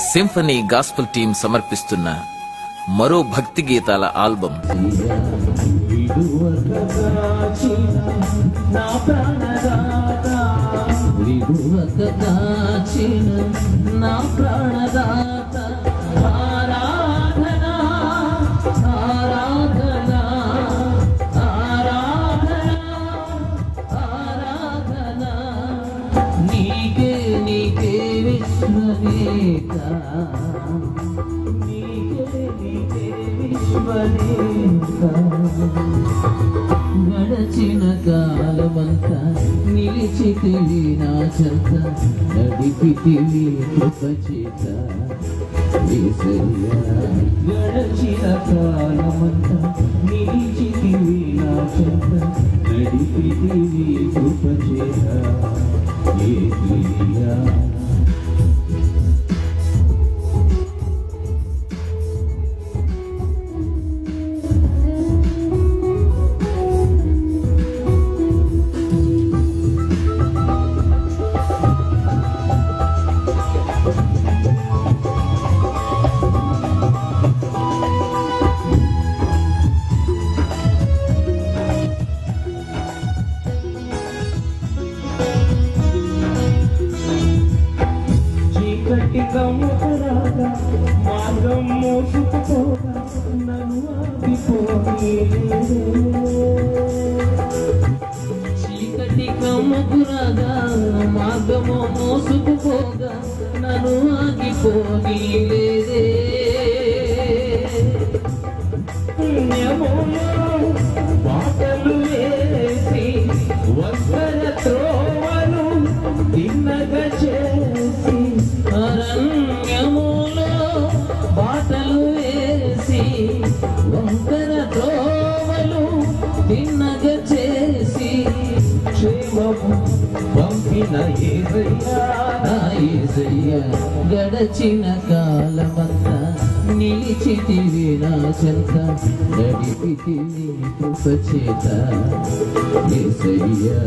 Symphony gospel team సమర్పిస్తున్న మరో భక్తి గీతాల ఆల్బమ్. గడచిన కాలమంతా నిలిచితివి నా చెంత, నడిపితివి కృపచేత యేసయ్యా. గడచిన కాలమంతా నిలిచితివి నా చెంత, నడిపితివి కృపచేత యేసయ్యా. మార్గం మోసుకుపోగా నన్ను ఆగిపోనీయలేదే. చీకటి కమ్ముకురాగా మార్గము మోసుకుపోగా నన్ను ఆగిపోనీయలేదే. బాటలు వేసి వస్త్ర త్రోవలు తిన్నగా చేసి, అరణ్యములో బాటలు వేసి వంకర త్రోవలు తిన్నగా చేసి, క్షేమము పంపిన యేసయ్యా నా యేసయ్యా. గడచిన కాలమంతా నిలిచితివి నా చెంత, నడిపితివి కృపచేత యేసయ్యా.